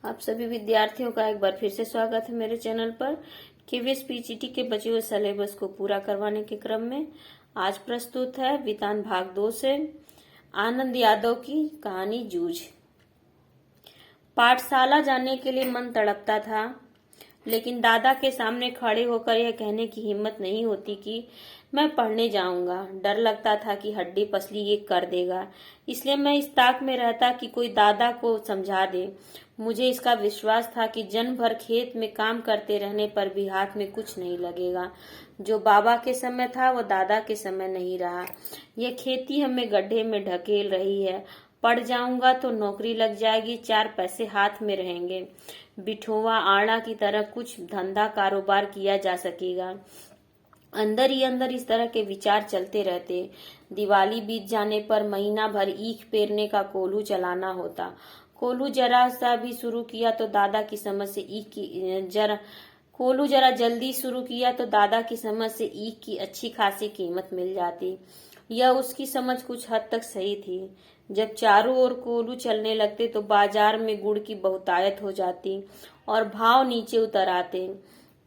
आप सभी विद्यार्थियों का एक बार फिर से स्वागत है मेरे चैनल पर। केवीएस पीजीटी के बचे हुए सिलेबस को पूरा करवाने के क्रम में आज प्रस्तुत है वितान भाग 2 से आनंद यादव की कहानी जूझ। पाठशाला जाने के लिए मन तड़पता था, लेकिन दादा के सामने खड़े होकर यह कहने की हिम्मत नहीं होती कि मैं पढ़ने जाऊंगा। डर लगता था कि हड्डी पसली ये कर देगा, इसलिए मैं इस ताक में रहता कि कोई दादा को समझा दे। मुझे इसका विश्वास था कि जन्म भर खेत में काम करते रहने पर भी हाथ में कुछ नहीं लगेगा। जो बाबा के समय था वो दादा के समय नहीं रहा। यह खेती हमें गड्ढे में ढकेल रही है। पढ़ जाऊंगा तो नौकरी लग जाएगी, 4 पैसे हाथ में रहेंगे, बिठोवा आड़ा की तरह कुछ धंधा कारोबार किया जा सकेगा। अंदर ही अंदर इस तरह के विचार चलते रहते। दिवाली बीत जाने पर महीना भर ईख पेरने का कोल्हू चलाना होता। कोल्हू जरा सा भी शुरू किया तो दादा की समझ से ईख की कोल्हू जरा जल्दी शुरू किया तो दादा की समझ से ईख की अच्छी खासी कीमत मिल जाती। यह उसकी समझ कुछ हद तक सही थी। जब चारों ओर कोल्हू चलने लगते तो बाजार में गुड़ की बहुतायत हो जाती और भाव नीचे उतर आते।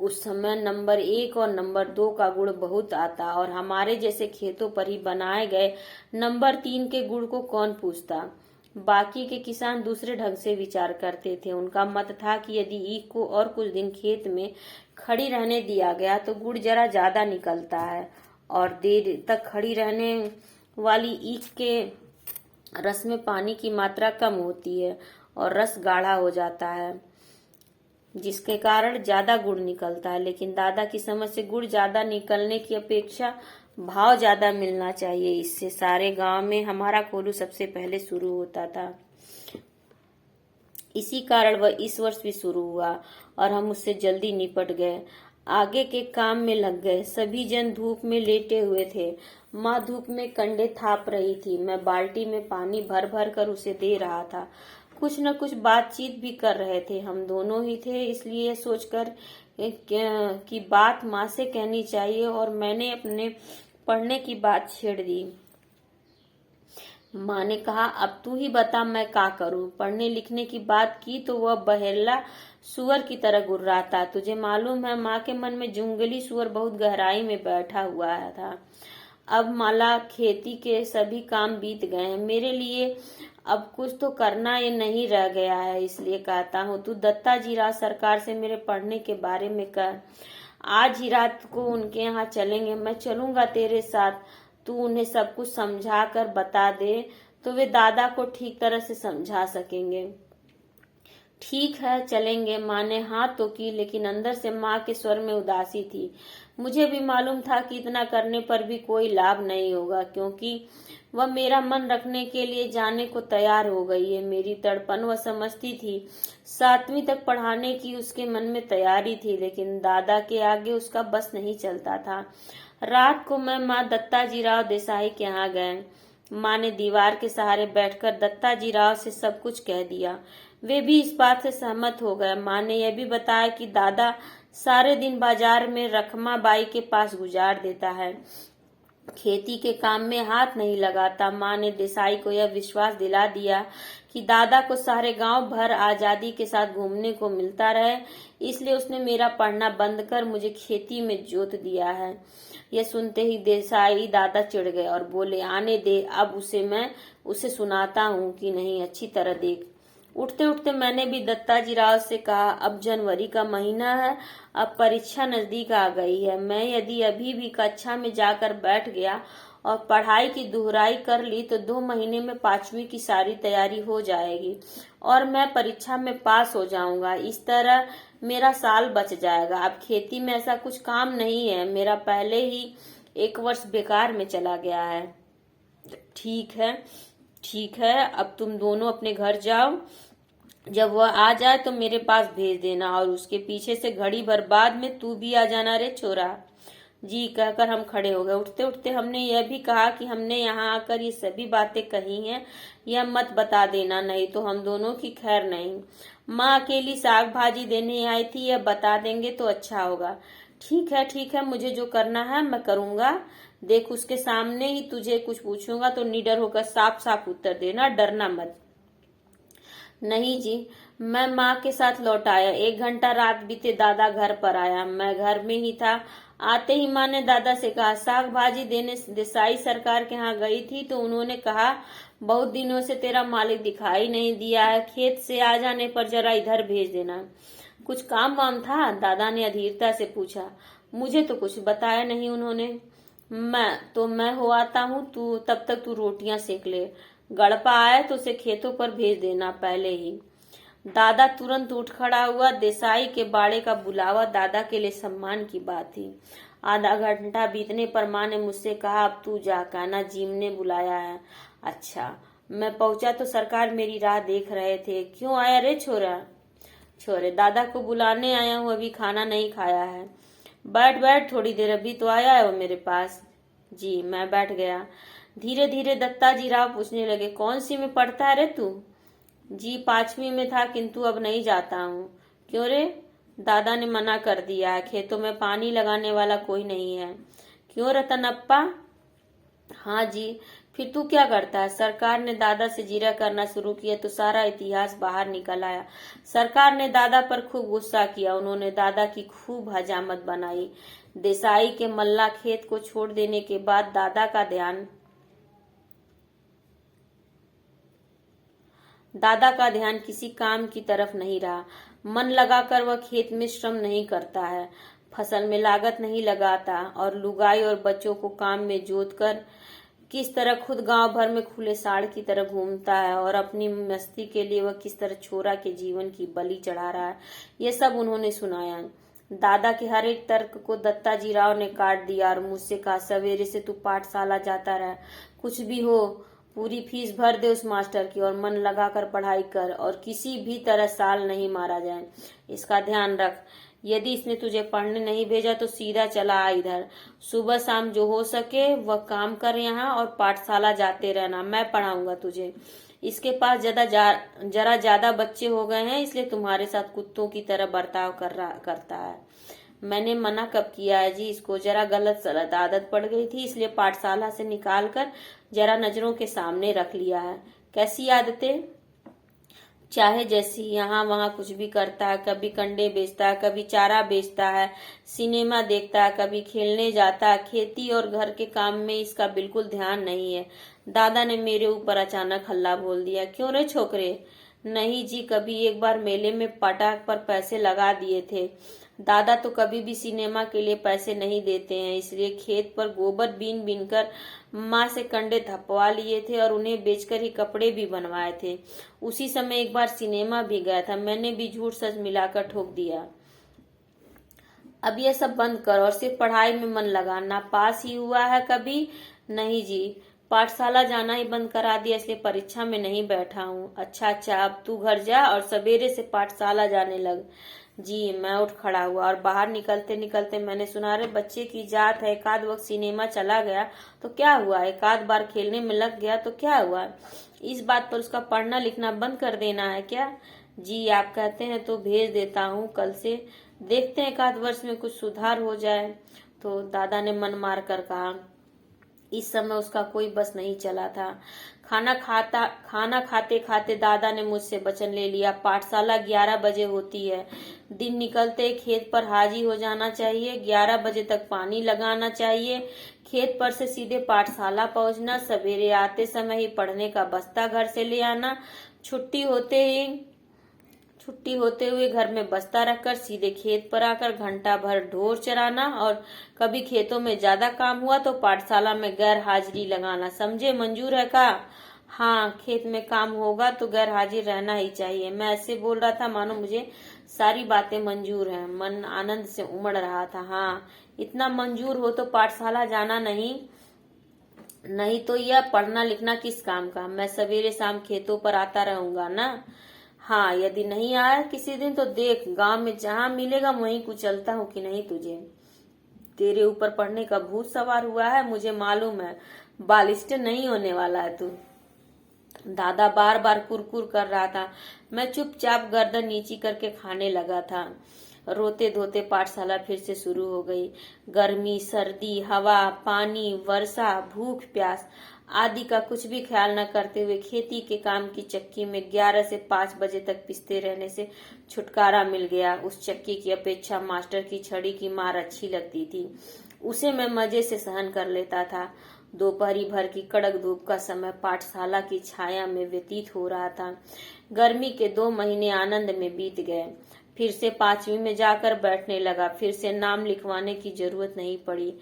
उस समय नंबर 1 और नंबर 2 का गुड़ बहुत आता और हमारे जैसे खेतों पर ही बनाए गए नंबर 3 के गुड़ को कौन पूछता। बाकी के किसान दूसरे ढंग से विचार करते थे। उनका मत था कि यदि ईख को और कुछ दिन खेत में खड़ी रहने दिया गया तो गुड़ जरा ज्यादा निकलता है और देर तक खड़ी रहने वाली ईख के रस में पानी की मात्रा कम होती है और रस गाढ़ा हो जाता है, जिसके कारण ज्यादा गुड़ निकलता है। लेकिन दादा की समझ से गुड़ ज्यादा निकलने की अपेक्षा भाव ज्यादा मिलना चाहिए। इससे सारे गांव में हमारा कोल्हू सबसे पहले शुरू होता था। इसी कारण वह इस वर्ष भी शुरू हुआ और हम उससे जल्दी निपट गए। आगे के काम में लग गए। सभी जन धूप में लेटे हुए थे। माँ धूप में कंडे थाप रही थी। मैं बाल्टी में पानी भर भर कर उसे दे रहा था। कुछ न कुछ बातचीत भी कर रहे थे। हम दोनों ही थे, इसलिए यह सोचकर कि बात माँ से कहनी चाहिए और मैंने अपने पढ़ने की बात छेड़ दी। माँ ने कहा, अब तू ही बता मैं क्या करूं। पढ़ने लिखने की बात की तो वह बहेला सुअर की तरह गुर्राता। तुझे मालूम है, माँ के मन में जुंगली सुअर बहुत गहराई में बैठा हुआ था। अब माला खेती के सभी काम बीत गए हैं। मेरे लिए अब कुछ तो करना ये नहीं रह गया है, इसलिए कहता हूँ तू दत्ता जी राज सरकार से मेरे पढ़ने के बारे में कर। आज ही रात को उनके यहाँ चलेंगे। मैं चलूंगा तेरे साथ। तू उन्हें सब कुछ समझा कर बता दे तो वे दादा को ठीक तरह से समझा सकेंगे। ठीक है, चलेंगे। माँ ने हाँ तो की, लेकिन अंदर से माँ के स्वर में उदासी थी। मुझे भी मालूम था कि इतना करने पर भी कोई लाभ नहीं होगा, क्योंकि वह मेरा मन रखने के लिए जाने को तैयार हो गई है। मेरी तड़पन वह समझती थी। 7वीं तक पढ़ाने की उसके मन में तैयारी थी, लेकिन दादा के आगे उसका बस नहीं चलता था। रात को मैं माँ दत्ताजी राव देसाई के यहाँ गए। माँ ने दीवार के सहारे बैठकर दत्ताजी राव से सब कुछ कह दिया। वे भी इस बात से सहमत हो गए। माँ ने यह भी बताया कि दादा सारे दिन बाजार में रखमा बाई के पास गुजार देता है, खेती के काम में हाथ नहीं लगाता। माँ ने देसाई को यह विश्वास दिला दिया कि दादा को सारे गांव भर आजादी के साथ घूमने को मिलता रहे, इसलिए उसने मेरा पढ़ना बंद कर मुझे खेती में जोत दिया है। यह सुनते ही देसाई दादा चिढ़ गए और बोले, आने दे, अब मैं उसे सुनाता हूँ कि नहीं, अच्छी तरह देख। उठते उठते मैंने भी दत्ताजी राव से कहा, अब जनवरी का महीना है, अब परीक्षा नजदीक आ गई है। मैं यदि अभी भी कक्षा में जाकर बैठ गया और पढ़ाई की दुहराई कर ली तो 2 महीने में 5वीं की सारी तैयारी हो जाएगी और मैं परीक्षा में पास हो जाऊंगा। इस तरह मेरा साल बच जाएगा। अब खेती में ऐसा कुछ काम नहीं है। मेरा पहले ही 1 वर्ष बेकार में चला गया है। ठीक है, ठीक है, अब तुम दोनों अपने घर जाओ। जब वह आ जाए तो मेरे पास भेज देना और उसके पीछे से घड़ी भर बाद में तू भी आ जाना रे छोरा। जी कहकर हम खड़े हो गए। उठते उठते हमने यह भी कहा कि हमने यहाँ आकर ये सभी बातें कही हैं, यह मत बता देना, नहीं तो हम दोनों की खैर नहीं। माँ अकेली साग भाजी देने आई थी, यह बता देंगे तो अच्छा होगा। ठीक है, ठीक है, मुझे जो करना है मैं करूंगा। देख, उसके सामने ही तुझे कुछ पूछूंगा तो निडर होकर साफ साफ उत्तर देना, डरना मत। नहीं जी, मैं माँ के साथ लौट आया। 1 घंटा रात बीते दादा घर पर आया। मैं घर में ही था। आते ही माँ ने दादा से कहा, साग भाजी देने देसाई सरकार के यहाँ गई थी तो उन्होंने कहा बहुत दिनों से तेरा मालिक दिखाई नहीं दिया है, खेत से आ जाने पर जरा इधर भेज देना। कुछ काम वाम था? दादा ने अधीरता से पूछा। मुझे तो कुछ बताया नहीं उन्होंने। मैं हो आता हूँ, तू तब तक तू रोटियां सेक ले। गड़पा आए तो उसे खेतों पर भेज देना पहले ही। दादा तुरंत उठ खड़ा हुआ। देसाई के बाड़े का बुलावा दादा के लिए सम्मान की बात थी। आधा घंटा बीतने पर माँ ने मुझसे कहा, अब तू जा, कहना जीम ने बुलाया है। अच्छा। मैं पहुंचा तो सरकार मेरी राह देख रहे थे। क्यों आया रे छोरा? छोरे, दादा को बुलाने आया हूँ, अभी खाना नहीं खाया है। बैठ बैठ, थोड़ी देर, अभी तो आया है वो मेरे पास। जी। मैं बैठ गया। धीरे धीरे दत्ता जी राव पूछने लगे, कौन सी में पढ़ता है रे तू? जी, 5वीं में था, किंतु अब नहीं जाता हूँ। क्यों रे? दादा ने मना कर दिया है, खेतों में पानी लगाने वाला कोई नहीं है। क्यों रतनप्पा? हाँ जी। फिर तू क्या करता है? सरकार ने दादा से जीरा करना शुरू किया तो सारा इतिहास बाहर निकल आया। सरकार ने दादा पर खूब गुस्सा किया। उन्होंने दादा की खूब हजामत बनाई। देसाई के मल्ला खेत को छोड़ देने के बाद दादा का ध्यान किसी काम की तरफ नहीं रहा। मन लगाकर वह खेत में श्रम नहीं करता है, फसल में लागत नहीं लगाता और लुगाई और बच्चों को काम में जोत कर किस तरह खुद गांव भर में खुले साड़ की तरह घूमता है और अपनी मस्ती के लिए वह किस तरह छोरा के जीवन की बलि चढ़ा रहा है, ये सब उन्होंने सुनाया। दादा के हर एक तर्क को दत्ता जी राव ने काट दिया और मुझसे कहा, सवेरे से तू पाठशाला जाता रहा, कुछ भी हो पूरी फीस भर दे उस मास्टर की और मन लगाकर पढ़ाई कर और किसी भी तरह साल नहीं मारा जाए। इसका ध्यान रख। यदि इसने तुझे पढ़ने नहीं भेजा तो सीधा चला आ इधर। सुबह शाम जो हो सके वह काम कर यहाँ और पाठशाला जाते रहना, मैं पढ़ाऊंगा तुझे। इसके पास जरा ज्यादा बच्चे हो गए हैं, इसलिए तुम्हारे साथ कुत्तों की तरह बर्ताव करता है। मैंने मना कब किया है जी? इसको जरा गलत सलत आदत पड़ गई थी, इसलिए पाठशाला से निकाल कर जरा नजरों के सामने रख लिया है। कैसी आदतें? चाहे जैसी, यहाँ वहाँ कुछ भी करता है। कभी कंडे बेचता है, कभी चारा बेचता है, सिनेमा देखता है, कभी खेलने जाता है। खेती और घर के काम में इसका बिल्कुल ध्यान नहीं है। दादा ने मेरे ऊपर अचानक हल्ला बोल दिया। क्यों रे छोकरे? नहीं जी, कभी एक बार मेले में पटाख पर पैसे लगा दिए थे। दादा तो कभी भी सिनेमा के लिए पैसे नहीं देते हैं, इसलिए खेत पर गोबर बीन बीन कर माँ से कंडे थपवा लिए थे और उन्हें बेचकर ही कपड़े भी बनवाए थे। उसी समय एक बार सिनेमा भी गया था, मैंने भी झूठ सच मिलाकर ठोक दिया। अब ये सब बंद कर और सिर्फ पढ़ाई में मन लगाना। पास ही हुआ है कभी? नहीं जी, पाठशाला जाना ही बंद करा दिया, इसलिए परीक्षा में नहीं बैठा हूँ। अच्छा, अब तू घर जा और सवेरे से पाठशाला जाने लग। जी। मैं उठ खड़ा हुआ और बाहर निकलते निकलते मैंने सुना, रे बच्चे की जात है, एकाध वक्त सिनेमा चला गया तो क्या हुआ, एकाध बार खेलने में लग गया तो क्या हुआ? इस बात पर उसका पढ़ना लिखना बंद कर देना है क्या? जी, आप कहते हैं तो भेज देता हूँ कल से, देखते हैं एकाध वर्ष में कुछ सुधार हो जाए। तो दादा ने मन मार कर कहा। इस समय उसका कोई बस नहीं चला था। खाना खाते खाते दादा ने मुझसे वचन ले लिया, पाठशाला 11 बजे होती है। दिन निकलते खेत पर हाजिर हो जाना चाहिए। 11 बजे तक पानी लगाना चाहिए। खेत पर से सीधे पाठशाला पहुंचना। सवेरे आते समय ही पढ़ने का बस्ता घर से ले आना। छुट्टी होते हुए घर में बस्ता रखकर सीधे खेत पर आकर घंटा भर ढोर चराना और कभी खेतों में ज्यादा काम हुआ तो पाठशाला में गैर हाजिरी लगाना। समझे? मंजूर है का? हाँ, खेत में काम होगा तो गैर हाजिर रहना ही चाहिए। मैं ऐसे बोल रहा था मानो मुझे सारी बातें मंजूर हैं। मन आनंद से उमड़ रहा था। हाँ, इतना मंजूर हो तो पाठशाला जाना नहीं तो यह पढ़ना लिखना किस काम का? मैं सवेरे शाम खेतों पर आता रहूंगा ना। हाँ, यदि नहीं आया किसी दिन तो देख, गांव में जहां मिलेगा वहीं कुचलता हूँ कि नहीं तुझे। तेरे ऊपर पढ़ने का भूत सवार हुआ है, मुझे मालूम है। बालिस्टर नहीं होने वाला है तू। दादा बार बार कुरकुर कर रहा था। मैं चुपचाप गर्दन नीची करके खाने लगा था। रोते धोते पाठशाला फिर से शुरू हो गई। गर्मी, सर्दी, हवा, पानी, वर्षा, भूख प्यास, आदि का कुछ भी ख्याल न करते हुए खेती के काम की चक्की में 11 से 5 बजे तक पिसते रहने से छुटकारा मिल गया। उस चक्की की अपेक्षा मास्टर की छड़ी की मार अच्छी लगती थी, उसे मैं मजे से सहन कर लेता था। दोपहरी भर की कड़क धूप का समय पाठशाला की छाया में व्यतीत हो रहा था। गर्मी के 2 महीने आनंद में बीत गए। फिर से 5वीं में जाकर बैठने लगा। फिर से नाम लिखवाने की जरूरत नहीं पड़ी।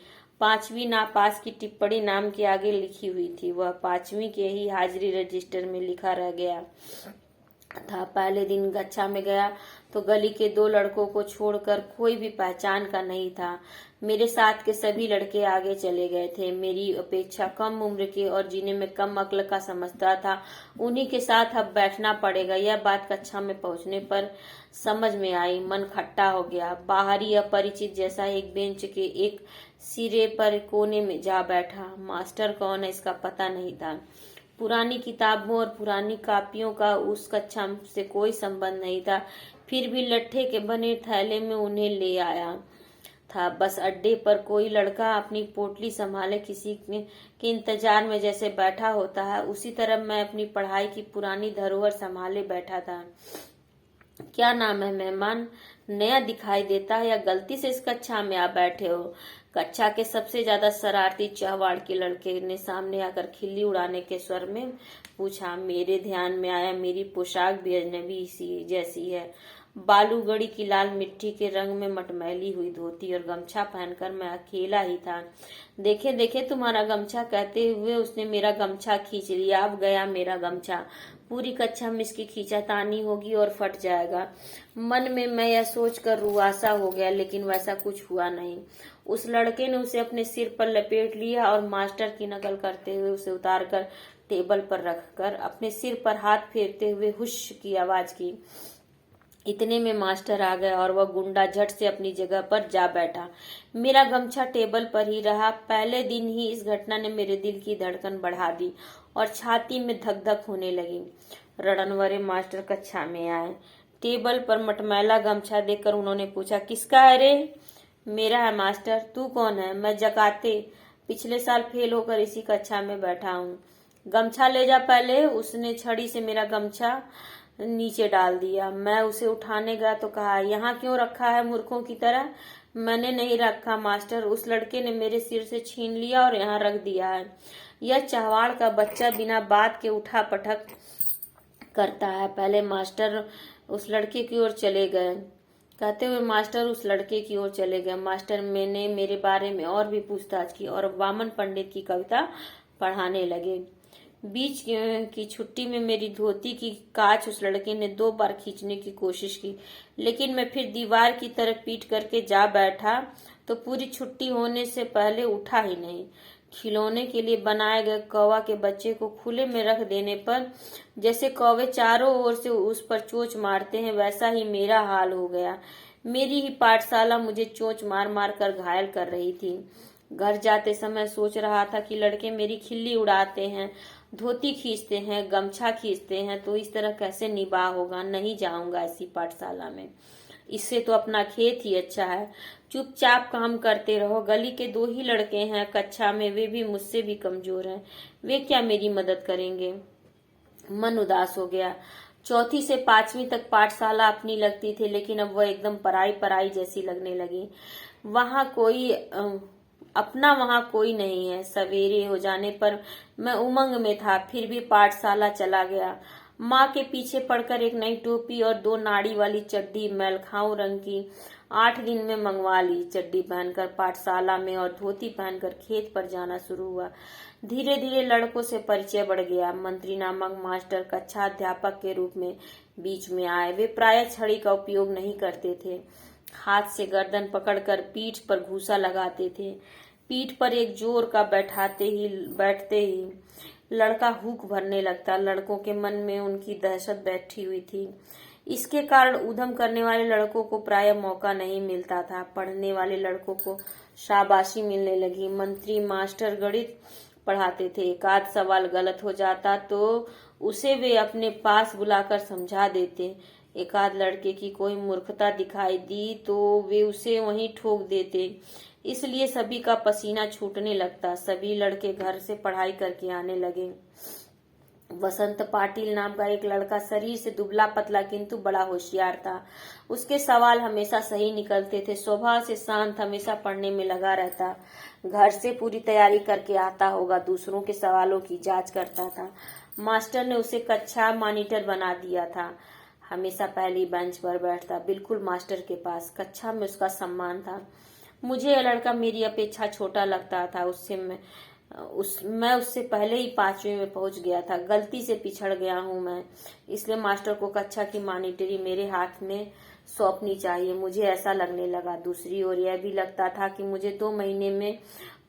5वीं नापास की टिप्पणी नाम के आगे लिखी हुई थी। वह 5वीं के ही हाजिरी रजिस्टर में लिखा रह गया था। पहले दिन कक्षा में गया तो गली के 2 लड़कों को छोड़कर कोई भी पहचान का नहीं था। मेरे साथ के सभी लड़के आगे चले गए थे। मेरी अपेक्षा कम उम्र के और जिन्हें मैं कम अक्ल का समझता था, उन्हीं के साथ अब बैठना पड़ेगा। यह बात कक्षा में पहुंचने पर समझ में आई। मन खट्टा हो गया। बाहरी अपरिचित जैसा एक बेंच के एक सिरे पर कोने में जा बैठा। मास्टर कौन है इसका पता नहीं था। पुरानी किताबों और पुरानी कापियों का उस कक्षा से कोई संबंध नहीं था। फिर भी लट्ठे के बने थैले में उन्हें ले आया था। बस अड्डे पर कोई लड़का अपनी पोटली संभाले किसी के इंतजार में जैसे बैठा होता है, उसी तरह मैं अपनी पढ़ाई की पुरानी धरोहर संभाले बैठा था। क्या नाम है मेहमान? नया दिखाई देता है या गलती से इस कक्षा में आ बैठे हो? कक्षा के सबसे ज्यादा शरारती चहवाड़ के लड़के ने सामने आकर खिल्ली उड़ाने के स्वर में पूछा। मेरे ध्यान में आया मेरी पोशाक भी अजनबी सी जैसी है। बालूगढ़ी की लाल मिट्टी के रंग में मटमैली हुई धोती और गमछा पहनकर मैं अकेला ही था। देखे देखे तुम्हारा गमछा, कहते हुए उसने मेरा गमछा खींच लिया। अब गया मेरा गमछा। पूरी कक्षा में इसकी खींचातानी होगी और फट जाएगा। मन में मैं यह सोचकर रुआसा हो गया, लेकिन वैसा कुछ हुआ नहीं। उस लड़के ने उसे अपने सिर पर लपेट लिया और मास्टर की नकल करते हुए उसे उतारकर टेबल पर रखकर अपने सिर पर हाथ फेरते हुए हुश की आवाज की। इतने में मास्टर आ गया और वह गुंडा झट से अपनी जगह पर जा बैठा। मेरा गमछा टेबल पर ही रहा। पहले दिन ही इस घटना ने मेरे दिल की धड़कन बढ़ा दी और छाती में धक धक होने लगी। रणनवरे मास्टर कक्षा में आए। टेबल पर मटमैला गमछा देखकर उन्होंने पूछा, किसका है रे? मेरा है मास्टर। तू कौन है? मैं जकाते, पिछले साल फेल होकर इसी कक्षा में बैठा हूँ। गमछा ले जा पहले। उसने छड़ी से मेरा गमछा नीचे डाल दिया। मैं उसे उठाने गया तो कहा, यहाँ क्यों रखा है मूर्खों की तरह? मैंने नहीं रखा मास्टर, उस लड़के ने मेरे सिर से छीन लिया और यहाँ रख दिया है। यह चहवाड़ का बच्चा बिना बात के उठा पटक करता है। पहले मास्टर उस लड़के की ओर चले गए। कहते हुए मास्टर उस लड़के की ओर चले गए। मास्टर मैंने मेरे बारे में और भी पूछताछ की और वामन पंडित की कविता पढ़ाने लगे। बीच की छुट्टी में मेरी धोती की कांच उस लड़के ने 2 बार खींचने की कोशिश की, लेकिन मैं फिर दीवार की तरफ पीट करके जा बैठा तो पूरी छुट्टी होने से पहले उठा ही नहीं। खिलौने के लिए बनाए गए कौवा के बच्चे को खुले में रख देने पर जैसे कौवे चारों ओर से उस पर चोंच मारते हैं, वैसा ही मेरा हाल हो गया। मेरी ही पाठशाला मुझे चोंच मार मार कर घायल कर रही थी। घर जाते समय सोच रहा था कि लड़के मेरी खिल्ली उड़ाते हैं, धोती खींचते हैं, गमछा खींचते हैं, तो इस तरह कैसे निभाह होगा। नहीं जाऊंगा ऐसी पाठशाला में। इससे तो अपना खेत ही अच्छा है। चुपचाप काम करते रहो। गली के 2 ही लड़के हैं कक्षा में, वे भी मुझसे भी कमजोर हैं। वे क्या मेरी मदद करेंगे? मन उदास हो गया। 4वीं से 5वीं तक पाठशाला अपनी लगती थी, लेकिन अब वह एकदम पराई पराई जैसी लगने लगी। वहां कोई नहीं है। सवेरे हो जाने पर मैं उमंग में था, फिर भी पाठशाला चला गया। माँ के पीछे पड़कर एक नई टोपी और 2 नाड़ी वाली चड्डी मैलखाऊ रंग की 8 दिन में मंगवा ली। चड्डी पहनकर पाठशाला में और धोती पहनकर खेत पर जाना शुरू हुआ। धीरे धीरे लड़कों से परिचय बढ़ गया। मंत्री नामक मास्टर कक्षा अध्यापक के रूप में बीच में आए। वे प्राय छड़ी का उपयोग नहीं करते थे। हाथ से गर्दन पकड़कर पीठ पर घूसा लगाते थे। पीठ पर एक जोर का बैठते ही लड़का हुक भरने लगता। लड़कों के मन में उनकी दहशत बैठी हुई थी। इसके कारण उधम करने वाले लड़कों को प्राय मौका नहीं मिलता था। पढ़ने वाले लड़कों को शाबाशी मिलने लगी। मंत्री मास्टर गणित पढ़ाते थे। एक आध सवाल गलत हो जाता तो उसे वे अपने पास बुलाकर समझा देते। एकाध लड़के की कोई मूर्खता दिखाई दी तो वे उसे वहीं ठोक देते। इसलिए सभी का पसीना छूटने लगता। सभी लड़के घर से पढ़ाई करके आने लगे। वसंत पाटिल नाम का एक लड़का शरीर से दुबला पतला किंतु बड़ा होशियार था। उसके सवाल हमेशा सही निकलते थे। स्वभाव से शांत, हमेशा पढ़ने में लगा रहता। घर से पूरी तैयारी करके आता होगा। दूसरों के सवालों की जांच करता था। मास्टर ने उसे कक्षा मॉनिटर बना दिया था। हमेशा पहली बेंच पर बैठता, बिल्कुल मास्टर के पास। कक्षा में उसका सम्मान था। मुझे यह लड़का मेरी अपेक्षा छोटा लगता था। मैं उससे पहले ही 5वीं में पहुंच गया था। गलती से पिछड़ गया हूं मैं, इसलिए मास्टर को कक्षा की मॉनिटरी मेरे हाथ में सौंपनी चाहिए, मुझे ऐसा लगने लगा। दूसरी ओर यह भी लगता था कि मुझे 2 महीने में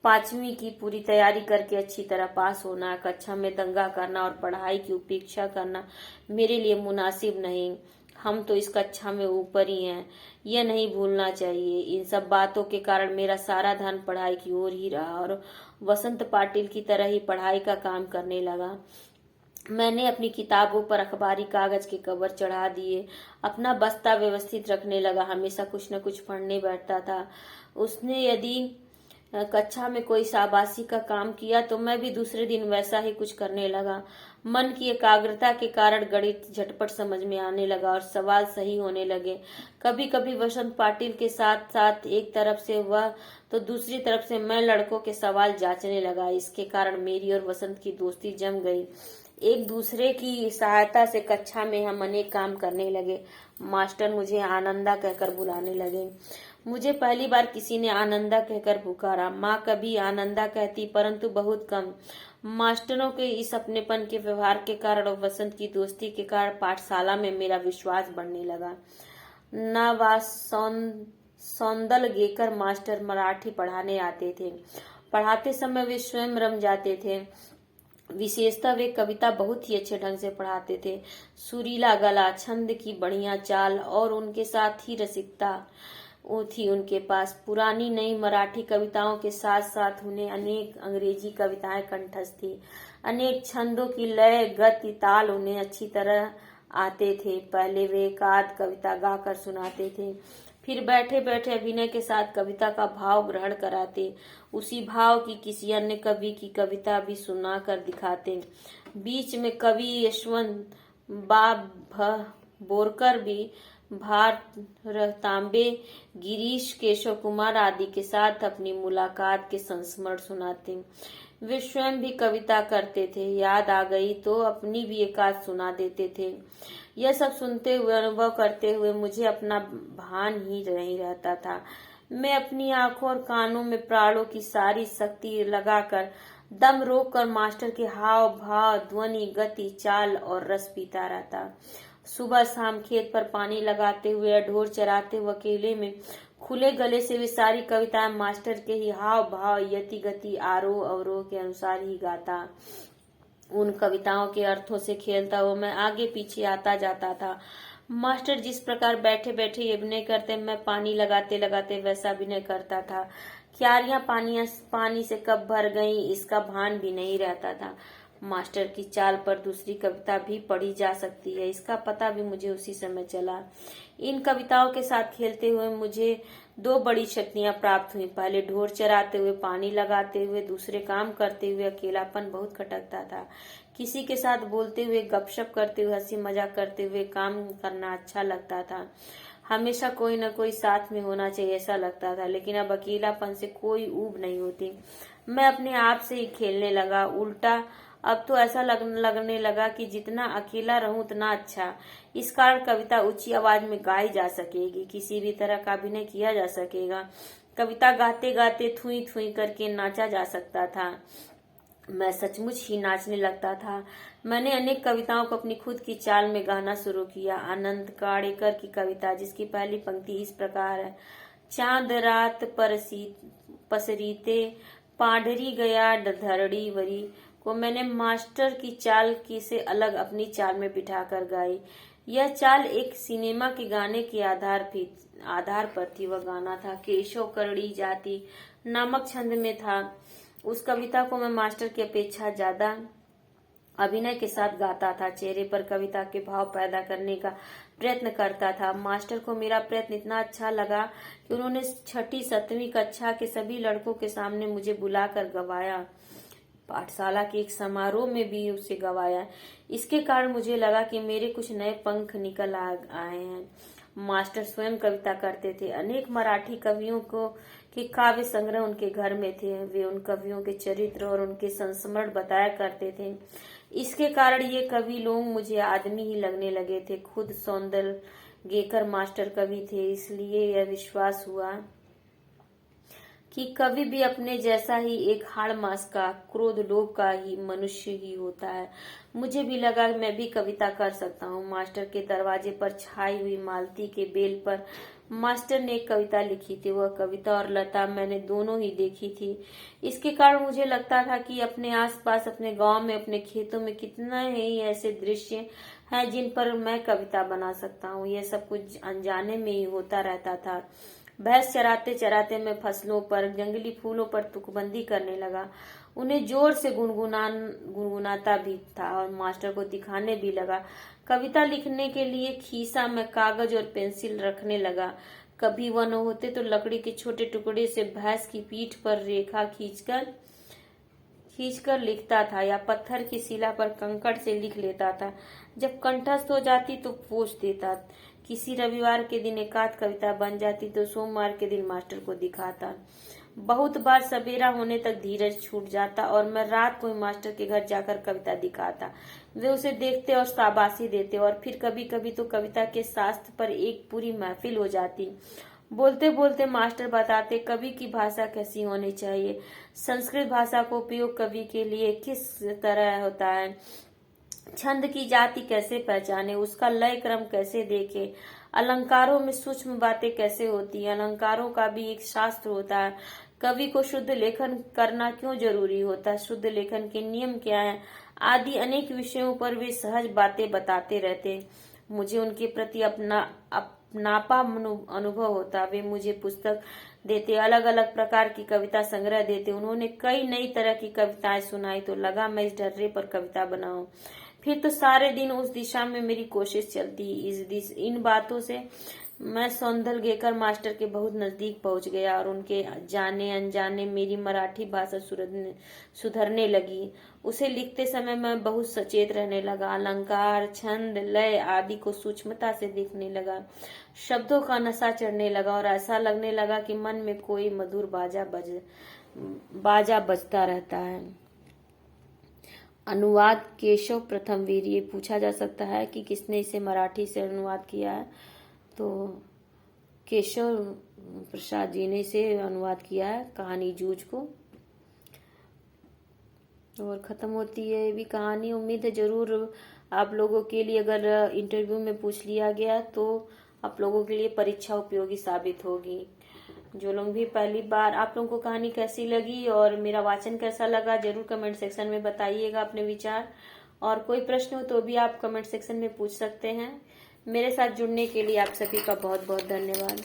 5वीं की पूरी तैयारी करके अच्छी तरह पास होना। कक्षा में दंगा करना और पढ़ाई की उपेक्षा करना मेरे लिए मुनासिब नहीं। हम तो इस कक्षा में ऊपर ही हैं, यह नहीं भूलना चाहिए। इन सब बातों के कारण मेरा सारा ध्यान पढ़ाई की ओर ही रहा और वसंत पाटिल की तरह ही पढ़ाई का काम करने लगा। मैंने अपनी किताबों पर अखबारी कागज के कवर चढ़ा दिए। अपना बस्ता व्यवस्थित रखने लगा। हमेशा कुछ न कुछ पढ़ने बैठता था। उसने यदि कक्षा में कोई शाबाशी का काम किया तो मैं भी दूसरे दिन वैसा ही कुछ करने लगा। मन की एकाग्रता के कारण गणित झटपट समझ में आने लगा और सवाल सही होने लगे। कभी कभी वसंत पाटिल के साथ साथ एक तरफ से वह तो दूसरी तरफ से मैं लड़कों के सवाल जांचने लगा। इसके कारण मेरी और वसंत की दोस्ती जम गई। एक दूसरे की सहायता से कक्षा में हम अनेक काम करने लगे। मास्टर मुझे आनंदा कहकर बुलाने लगे। मुझे पहली बार किसी ने आनंदा कहकर पुकारा। माँ कभी आनंदा कहती, परंतु बहुत कम। मास्टरों के इस अपनेपन के व्यवहार के कारण और वसंत की दोस्ती के कारण पाठशाला में मेरा विश्वास बढ़ने लगा। सौंदलगेकर मास्टर मराठी पढ़ाने आते थे। पढ़ाते समय वे स्वयं रम जाते थे। विशेषतः वे कविता बहुत ही अच्छे ढंग से पढ़ाते थे। सुरीला गला, छंद की बढ़िया चाल और उनके साथ ही रसिकता थी उनके पास। पुरानी नई मराठी कविताओं के साथ साथ उन्हें अनेक अंग्रेजी कविताएं कंठस्थ थी। अनेक छंदों की लय, गति, ताल उन्हें अच्छी तरह आते थे। पहले वे एक आध कविता गाकर सुनाते थे, फिर बैठे बैठे अभिनय के साथ कविता का भाव ग्रहण कराते। उसी भाव की किसी अन्य कवि की कविता भी सुना कर दिखाते। बीच में कवि यशवंत बोरकर भी भारतांबे, गिरीश, केशव कुमार आदि के साथ अपनी मुलाकात के संस्मरण सुनाते। वे स्वयं भी कविता करते थे। याद आ गई तो अपनी भी एकाध सुना देते थे। यह सब सुनते हुए, अनुभव करते हुए मुझे अपना भान ही नहीं रहता था। मैं अपनी आंखों और कानों में प्राणों की सारी शक्ति लगाकर दम रोक कर मास्टर के हाव भाव, ध्वनि, गति, चाल और रस पीता रहता। सुबह शाम खेत पर पानी लगाते हुए या ढोर चराते हुए अकेले में खुले गले से वे सारी कविताएं मास्टर के ही हाव भाव, यति गति, आरोह अवरोह के अनुसार ही गाता। उन कविताओं के अर्थों से खेलता हुआ मैं आगे पीछे आता जाता था। मास्टर जिस प्रकार बैठे बैठे अभिनय करते, मैं पानी लगाते लगाते वैसा अभिनय करता था। क्यारियां पानी से कब भर गईं, इसका भान भी नहीं रहता था। मास्टर की चाल पर दूसरी कविता भी पढ़ी जा सकती है, इसका पता भी मुझे उसी समय चला। इन कविताओं के साथ खेलते हुए मुझे 2 बड़ी शक्तियां प्राप्त हुई। पहले ढोर चराते हुए, पानी लगाते हुए, दूसरे काम करते हुए अकेलापन बहुत खटकता था। किसी के साथ बोलते हुए, गपशप करते हुए, हंसी मजाक करते हुए काम करना अच्छा लगता था। हमेशा कोई न कोई साथ में होना चाहिए ऐसा लगता था, लेकिन अब अकेलापन से कोई ऊब नहीं होती। मैं अपने आप से ही खेलने लगा। उल्टा अब तो ऐसा लगने लगा कि जितना अकेला रहूं उतना अच्छा। इस कारण कविता ऊंची आवाज में गाई जा सकेगी, किसी भी तरह का अभिनय किया जा सकेगा। कविता गाते गाते थुई थुई करके नाचा जा सकता था। मैं सचमुच ही नाचने लगता था। मैंने अनेक कविताओं को अपनी खुद की चाल में गाना शुरू किया। आनंद काड़ेकर की कविता, जिसकी पहली पंक्ति इस प्रकार है: चांद रात पसरीते पांढरी गया धरड़ी वरी, को मैंने मास्टर की चाल की से अलग अपनी चाल में बिठाकर गाई। यह चाल एक सिनेमा के गाने के आधार पर थी। वह गाना था केशव करड़ी जाति नामक छंद में था। उस कविता को मैं मास्टर की अपेक्षा ज्यादा अभिनय के साथ गाता था। चेहरे पर कविता के भाव पैदा करने का प्रयत्न करता था। मास्टर को मेरा प्रयत्न इतना अच्छा लगा कि उन्होंने 6ठी 7वीं कक्षा के सभी लड़कों के सामने मुझे बुलाकर गवाया। पाठशाला के एक समारोह में भी उसे गवाया। इसके कारण मुझे लगा कि मेरे कुछ नए पंख निकल आए हैं। मास्टर स्वयं कविता करते थे। अनेक मराठी कवियों को के काव्य संग्रह उनके घर में थे। वे उन कवियों के चरित्र और उनके संस्मरण बताया करते थे। इसके कारण ये कवि लोग मुझे आदमी ही लगने लगे थे। खुद सौंदरगेकर मास्टर कवि थे, इसलिए यह विश्वास हुआ कि कवि भी अपने जैसा ही एक हाड़ मास का, क्रोध लोभ का ही मनुष्य ही होता है। मुझे भी लगा मैं भी कविता कर सकता हूँ। मास्टर के दरवाजे पर छाई हुई मालती के बेल पर मास्टर ने एक कविता लिखी थी। वह कविता और लता मैंने दोनों ही देखी थी। इसके कारण मुझे लगता था कि अपने आसपास, अपने गांव में, अपने खेतों में कितना ही ऐसे दृश्य हैं जिन पर मैं कविता बना सकता हूँ। यह सब कुछ अनजाने में ही होता रहता था। भैंस चराते चराते मैं फसलों पर, जंगली फूलों पर तुकबंदी करने लगा। उन्हें जोर से गुनगुनाता भी था और मास्टर को दिखाने भी लगा। कविता लिखने के लिए खीसा में कागज और पेंसिल रखने लगा। कभी वह न होते तो लकड़ी के छोटे टुकड़े से भैंस की पीठ पर रेखा खींचकर लिखता था या पत्थर की शिला पर कंकड़ से लिख लेता था। जब कंठस्थ हो जाती तो पोंछ देता। किसी रविवार के दिन एकाध कविता बन जाती तो सोमवार के दिन मास्टर को दिखाता। बहुत बार सवेरा होने तक धीरज छूट जाता और मैं रात को ही मास्टर के घर जाकर कविता दिखाता। वे उसे देखते और शाबाशी देते और फिर कभी कभी तो कविता के शास्त्र पर एक पूरी महफिल हो जाती। बोलते बोलते मास्टर बताते कवि की भाषा कैसी होनी चाहिए, संस्कृत भाषा का उपयोग कवि के लिए किस तरह होता है, छंद की जाति कैसे पहचाने, उसका लय क्रम कैसे देखे, अलंकारों में सूक्ष्म बातें कैसे होती है, अलंकारों का भी एक शास्त्र होता है, कवि को शुद्ध लेखन करना क्यों जरूरी होता है, शुद्ध लेखन के नियम क्या है, आदि अनेक विषयों पर वे सहज बातें बताते रहते। मुझे उनके प्रति अपनापा अनुभव होता। वे मुझे पुस्तक देते, अलग अलग प्रकार की कविता संग्रह देते। उन्होंने कई नई तरह की कविताएं सुनाई तो लगा मैं इस ढर्रे पर कविता बनाऊं। फिर तो सारे दिन उस दिशा में मेरी कोशिश चलती। इन बातों से मैं सौंदरगेकर मास्टर के बहुत नजदीक पहुंच गया और उनके जाने अनजाने मेरी मराठी भाषा सुधरने लगी। उसे लिखते समय मैं बहुत सचेत रहने लगा। अलंकार, छंद, लय आदि को सूक्ष्मता से देखने लगा। शब्दों का नशा चढ़ने लगा और ऐसा लगने लगा कि मन में कोई मधुर बाजा बजता रहता है। अनुवाद केशव प्रथमवीर। ये पूछा जा सकता है कि किसने इसे मराठी से अनुवाद किया है, तो केशव प्रसाद जी ने इसे अनुवाद किया है कहानी जूझ को। और खत्म होती है ये भी कहानी। उम्मीद है जरूर आप लोगों के लिए, अगर इंटरव्यू में पूछ लिया गया तो आप लोगों के लिए परीक्षा उपयोगी साबित होगी। जो लोग भी पहली बार, आप लोगों को कहानी कैसी लगी और मेरा वाचन कैसा लगा जरूर कमेंट सेक्शन में बताइएगा अपने विचार। और कोई प्रश्न हो तो भी आप कमेंट सेक्शन में पूछ सकते हैं। मेरे साथ जुड़ने के लिए आप सभी का बहुत बहुत धन्यवाद।